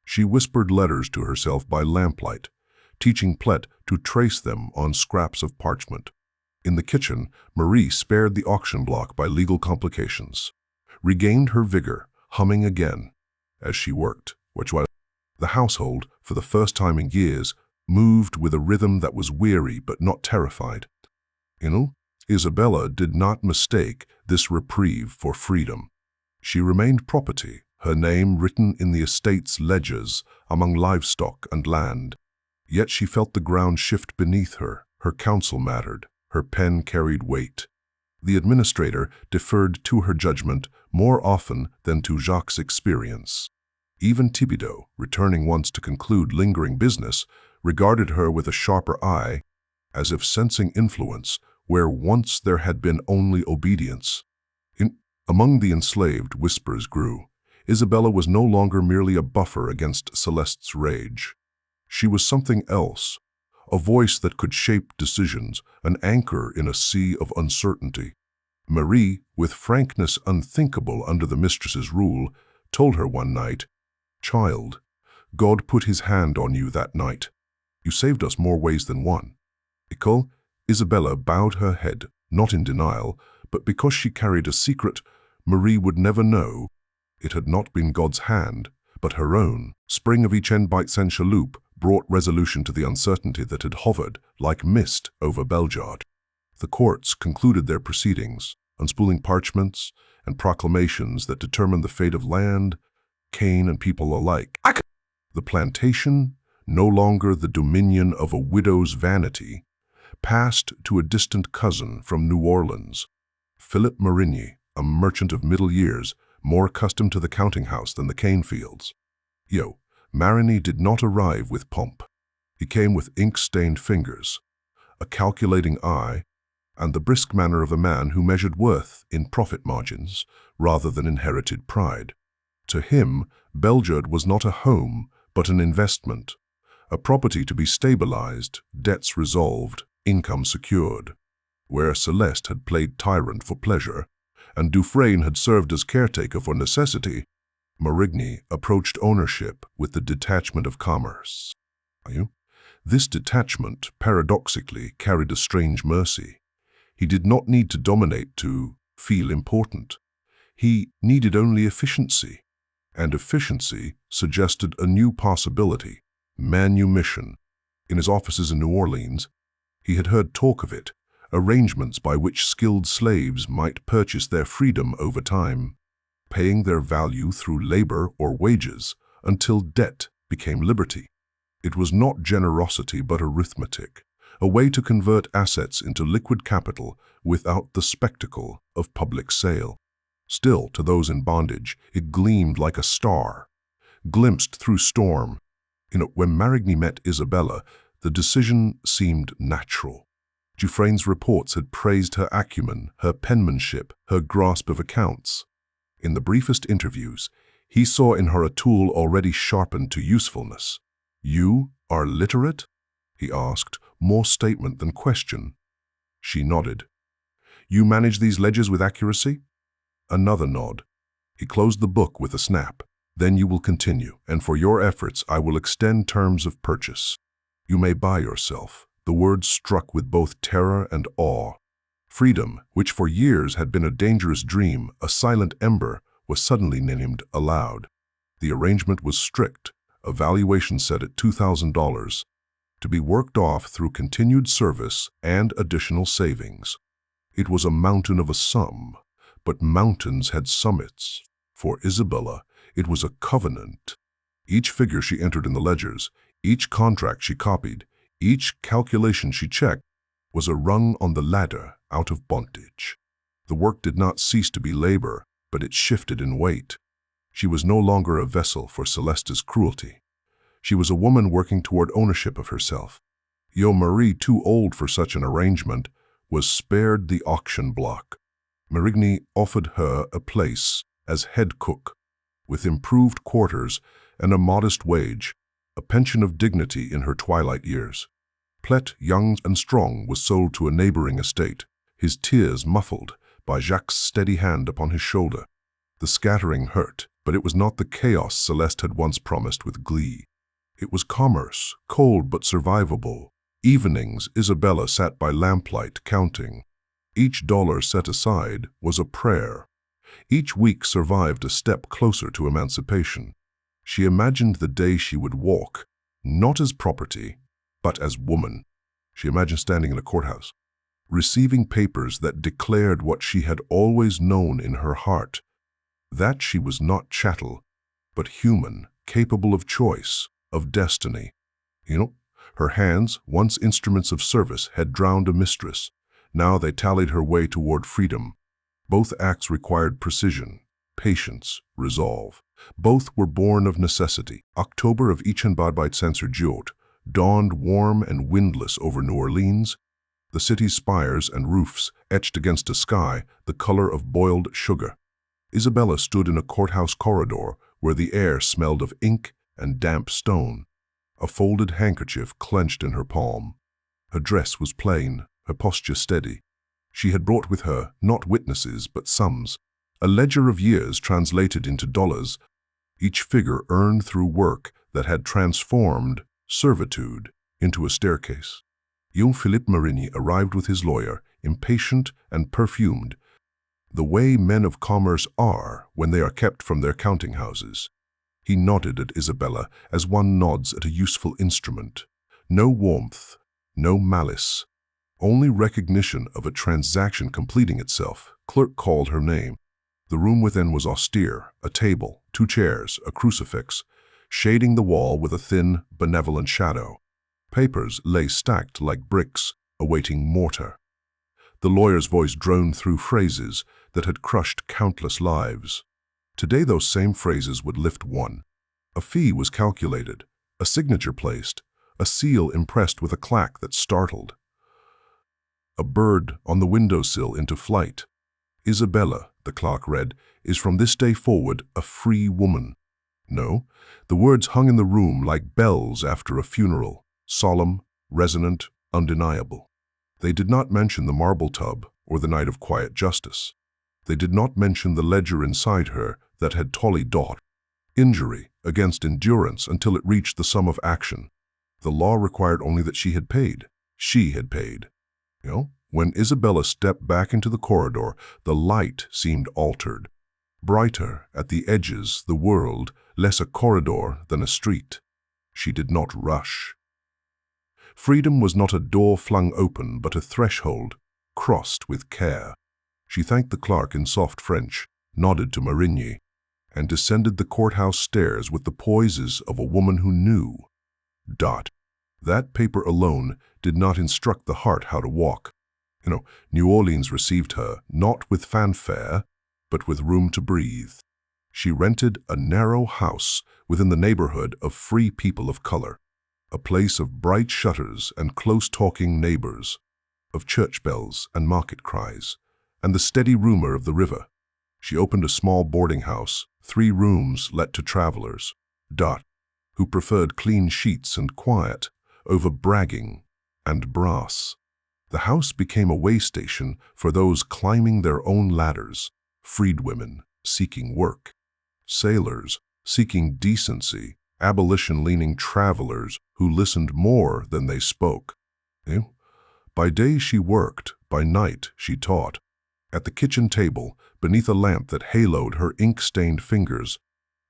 She whispered letters to herself by lamplight, teaching Plet to trace them on scraps of parchment. In the kitchen, Marie spared the auction block by legal complications, regained her vigor, humming again as she worked, which was the household, for the first time in years, moved with a rhythm that was weary but not terrified. Isabella did not mistake this reprieve for freedom. She remained property, her name written in the estate's ledgers among livestock and land. Yet she felt the ground shift beneath her. Her counsel mattered, her pen carried weight. The administrator deferred to her judgment more often than to Jacques' experience. Even Thibaudot, returning once to conclude lingering business, regarded her with a sharper eye, as if sensing influence where once there had been only obedience. Among the enslaved, whispers grew. Isabella was no longer merely a buffer against Celeste's rage. She was something else, a voice that could shape decisions, an anchor in a sea of uncertainty. Marie, with frankness unthinkable under the mistress's rule, told her one night, "Child, God put his hand on you that night. You saved us more ways than one." Isabella bowed her head, not in denial, but because she carried a secret Marie would never know. It had not been God's hand, but her own. Spring of each end bite Saint Chaloup brought resolution to the uncertainty that had hovered like mist over Bellegarde. The courts concluded their proceedings, unspooling parchments and proclamations that determined the fate of land, cane, and people alike. The plantation, no longer the dominion of a widow's vanity, passed to a distant cousin from New Orleans, Philip Marigny, a merchant of middle years, more accustomed to the counting house than the cane fields. Marigny did not arrive with pomp. He came with ink-stained fingers, a calculating eye, and the brisk manner of a man who measured worth in profit margins rather than inherited pride. To him, Bellegarde was not a home, but an investment, a property to be stabilized, debts resolved, income secured. Where Celeste had played tyrant for pleasure, and Dufresne had served as caretaker for necessity, Marigny approached ownership with the detachment of commerce. This detachment, paradoxically, carried a strange mercy. He did not need to dominate to feel important. He needed only efficiency, and efficiency suggested a new possibility, manumission. In his offices in New Orleans, he had heard talk of it, arrangements by which skilled slaves might purchase their freedom over time, paying their value through labor or wages until debt became liberty. It was not generosity but arithmetic, a way to convert assets into liquid capital without the spectacle of public sale. Still, to those in bondage, it gleamed like a star, glimpsed through storm. When Marigny met Isabella, the decision seemed natural. Dufresne's reports had praised her acumen, her penmanship, her grasp of accounts. In the briefest interviews, he saw in her a tool already sharpened to usefulness. "You are literate?" he asked, more statement than question. She nodded. "You manage these ledgers with accuracy?" Another nod. He closed the book with a snap. "Then you will continue, and for your efforts I will extend terms of purchase. You may buy yourself." The words struck with both terror and awe. Freedom, which for years had been a dangerous dream, a silent ember, was suddenly named aloud. The arrangement was strict, a valuation set at $2,000, to be worked off through continued service and additional savings. It was a mountain of a sum, but mountains had summits. For Isabella, it was a covenant. Each figure she entered in the ledgers, each contract she copied, each calculation she checked, was a rung on the ladder out of bondage. The work did not cease to be labor, but it shifted in weight. She was no longer a vessel for Celeste's cruelty. She was a woman working toward ownership of herself. Marie, too old for such an arrangement, was spared the auction block. Marigny offered her a place as head cook, with improved quarters and a modest wage, a pension of dignity in her twilight years. Plet, young and strong, was sold to a neighboring estate, his tears muffled by Jacques' steady hand upon his shoulder. The scattering hurt, but it was not the chaos Celeste had once promised with glee. It was commerce, cold but survivable. Evenings, Isabella sat by lamplight counting. Each dollar set aside was a prayer. Each week survived a step closer to emancipation. She imagined the day she would walk, not as property, but as woman. She imagined standing in a courthouse, receiving papers that declared what she had always known in her heart, that she was not chattel, but human, capable of choice, of destiny. Her hands, once instruments of service, had drowned a mistress. Now they tallied her way toward freedom. Both acts required precision, patience, resolve. Both were born of necessity. October of Ichenbadbite Sancergiot dawned warm and windless over New Orleans, the city's spires and roofs etched against a sky the color of boiled sugar. Isabella stood in a courthouse corridor where the air smelled of ink and damp stone, a folded handkerchief clenched in her palm. Her dress was plain, her posture steady. She had brought with her not witnesses but sums, a ledger of years translated into dollars, each figure earned through work that had transformed servitude into a staircase. Young Philippe Marigny arrived with his lawyer, impatient and perfumed, the way men of commerce are when they are kept from their counting houses. He nodded at Isabella as one nods at a useful instrument. No warmth, no malice, only recognition of a transaction completing itself. Clerk called her name. The room within was austere, a table, 2 chairs, a crucifix, shading the wall with a thin, benevolent shadow. Papers lay stacked like bricks, awaiting mortar. The lawyer's voice droned through phrases that had crushed countless lives. Today those same phrases would lift one. A fee was calculated, a signature placed, a seal impressed with a clack that startled. A bird on the windowsill into flight. Isabella, the clerk read, is from this day forward a free woman. No, the words hung in the room like bells after a funeral, solemn, resonant, undeniable. They did not mention the marble tub or the night of quiet justice. They did not mention the ledger inside her that had tolly dot. Injury against endurance until it reached the sum of action. The law required only that she had paid. She had paid. When Isabella stepped back into the corridor, the light seemed altered. Brighter at the edges, the world, less a corridor than a street. She did not rush. Freedom was not a door flung open, but a threshold, crossed with care. She thanked the clerk in soft French, nodded to Marigny, and descended the courthouse stairs with the poises of a woman who knew. That paper alone did not instruct the heart how to walk. New Orleans received her, not with fanfare, but with room to breathe. She rented a narrow house within the neighborhood of free people of color, a place of bright shutters and close-talking neighbors, of church bells and market cries, and the steady rumor of the river. She opened a small boarding house, 3 rooms let to travelers, who preferred clean sheets and quiet over bragging and brass. The house became a way station for those climbing their own ladders, freedwomen seeking work, sailors seeking decency, abolition-leaning travelers who listened more than they spoke. By day she worked, by night she taught. At the kitchen table, beneath a lamp that haloed her ink-stained fingers,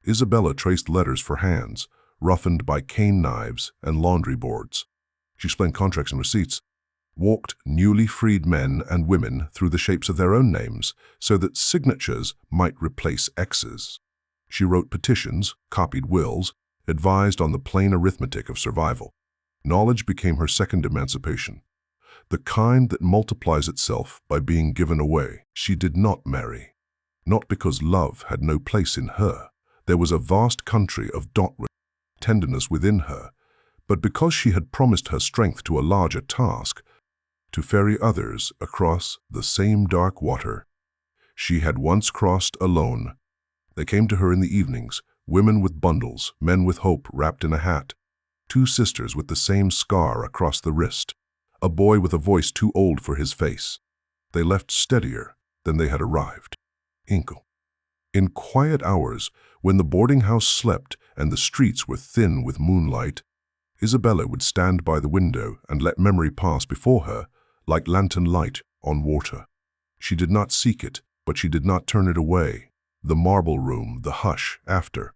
Isabella traced letters for hands, roughened by cane knives and laundry boards. She explained contracts and receipts, walked newly freed men and women through the shapes of their own names so that signatures might replace X's. She wrote petitions, copied wills, advised on the plain arithmetic of survival. Knowledge became her second emancipation, the kind that multiplies itself by being given away. She did not marry, not because love had no place in her. There was a vast country of tenderness within her, but because she had promised her strength to a larger task, to ferry others across the same dark water she had once crossed alone. They came to her in the evenings, women with bundles, men with hope wrapped in a hat, two sisters with the same scar across the wrist, a boy with a voice too old for his face. They left steadier than they had arrived. Inkle. In quiet hours, when the boarding house slept and the streets were thin with moonlight, Isabella would stand by the window and let memory pass before her like lantern light on water. She did not seek it, but she did not turn it away. The marble room, the hush after,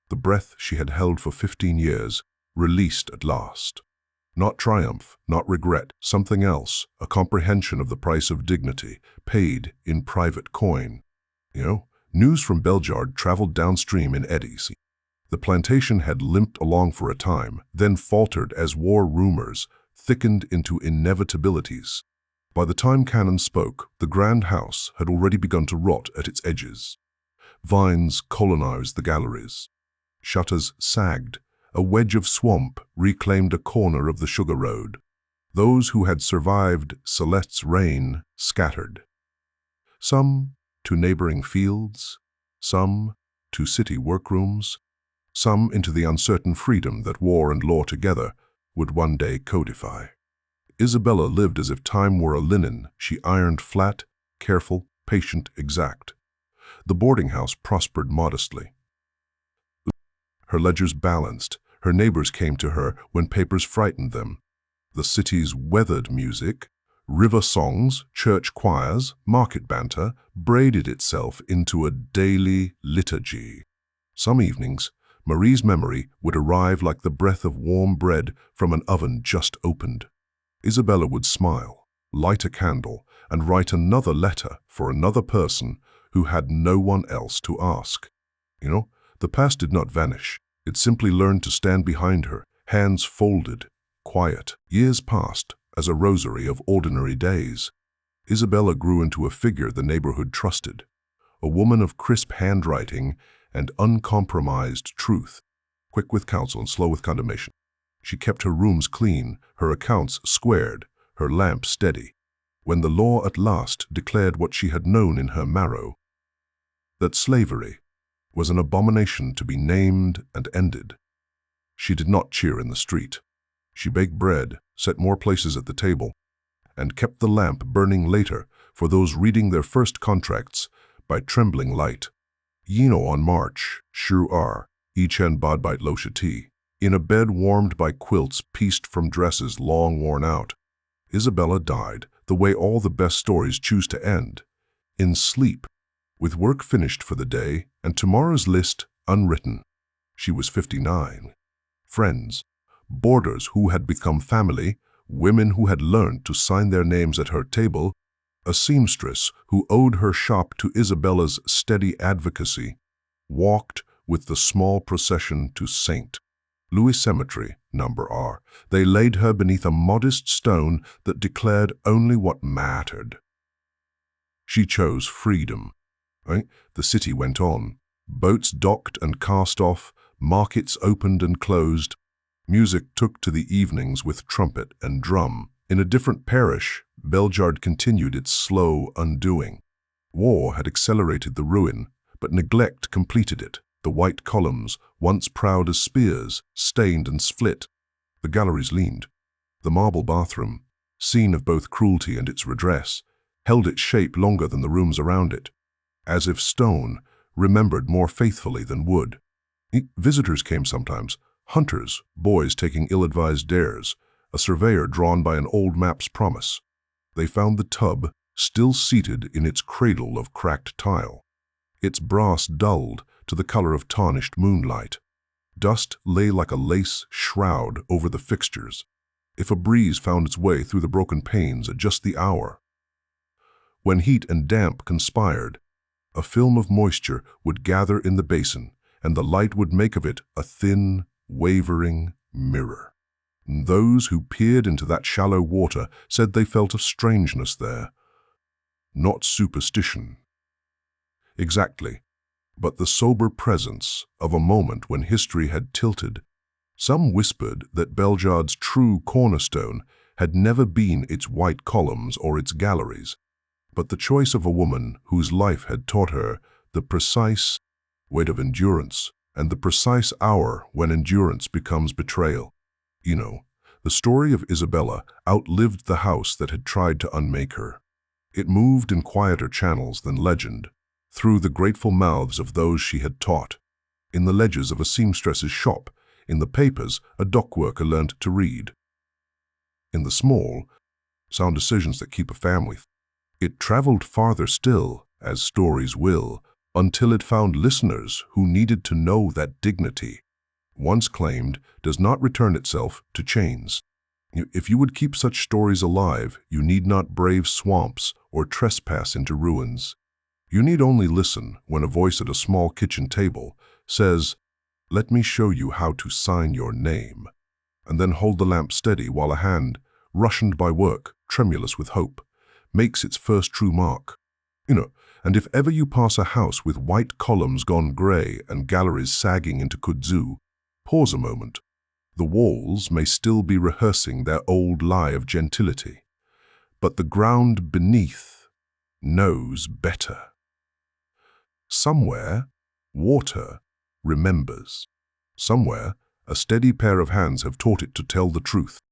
the breath she had held for 15 years, released at last. Not triumph, not regret, something else, a comprehension of the price of dignity, paid in private coin. News from Bellegarde traveled downstream in eddies. The plantation had limped along for a time, then faltered as war rumors thickened into inevitabilities. By the time Cannon spoke, the grand house had already begun to rot at its edges. Vines colonized the galleries. Shutters sagged. A wedge of swamp reclaimed a corner of the sugar road. Those who had survived Celeste's reign scattered. Some to neighboring fields, some to city workrooms, some into the uncertain freedom that war and law together would one day codify. Isabella lived as if time were a linen she ironed flat, careful, patient, exact. The boarding house prospered modestly. Her ledgers balanced. Her neighbors came to her when papers frightened them. The city's weathered music, river songs, church choirs, market banter, braided itself into a daily liturgy. Some evenings, Marie's memory would arrive like the breath of warm bread from an oven just opened. Isabella would smile, light a candle, and write another letter for another person who had no one else to ask. The past did not vanish. It simply learned to stand behind her, hands folded, quiet. Years passed as a rosary of ordinary days. Isabella grew into a figure the neighborhood trusted, a woman of crisp handwriting and uncompromised truth, quick with counsel and slow with condemnation. She kept her rooms clean, her accounts squared, her lamp steady. When the law at last declared what she had known in her marrow, that slavery was an abomination to be named and ended, she did not cheer in the street. She baked bread, set more places at the table, and kept the lamp burning later for those reading their first contracts by trembling light. On march, Shru each and Bodbite Loshati, in a bed warmed by quilts pieced from dresses long worn out. Isabella died the way all the best stories choose to end, in sleep, with work finished for the day and tomorrow's list unwritten. She was 59. Friends, boarders who had become family, women who had learned to sign their names at her table, a seamstress who owed her shop to Isabella's steady advocacy, walked with the small procession to St. Louis Cemetery, number R. They laid her beneath a modest stone that declared only what mattered. She chose freedom. The city went on. Boats docked and cast off, markets opened and closed. Music took to the evenings with trumpet and drum. In a different parish, Bellegarde continued its slow undoing. War had accelerated the ruin, but neglect completed it. The white columns, once proud as spears, stained and split. The galleries leaned. The marble bathroom, scene of both cruelty and its redress, held its shape longer than the rooms around it, as if stone remembered more faithfully than wood. Visitors came sometimes, hunters, boys taking ill-advised dares, a surveyor drawn by an old map's promise. They found the tub still seated in its cradle of cracked tile, its brass dulled to the color of tarnished moonlight. Dust lay like a lace shroud over the fixtures. if a breeze found its way through the broken panes at just the hour. When heat and damp conspired, a film of moisture would gather in the basin, and the light would make of it a thin, wavering mirror. Those who peered into that shallow water said they felt a strangeness there. Not superstition. Exactly, but the sober presence of a moment when history had tilted. Some whispered that Bellegarde's true cornerstone had never been its white columns or its galleries, but the choice of a woman whose life had taught her the precise weight of endurance and the precise hour when endurance becomes betrayal. You know, the story of Isabella outlived the house that had tried to unmake her. It moved in quieter channels than legend, through the grateful mouths of those she had taught, in the ledgers of a seamstress's shop, in the papers a dockworker learned to read, in the small, sound decisions that keep a family. It traveled farther still, as stories will, until it found listeners who needed to know that dignity, once claimed, does not return itself to chains. If you would keep such stories alive, you need not brave swamps or trespass into ruins. You need only listen when a voice at a small kitchen table says, "Let me show you how to sign your name," and then hold the lamp steady while a hand, roughened by work, tremulous with hope, makes its first true mark. And if ever you pass a house with white columns gone gray and galleries sagging into kudzu, pause a moment. The walls may still be rehearsing their old lie of gentility, but the ground beneath knows better. Somewhere, water remembers. Somewhere, a steady pair of hands have taught it to tell the truth.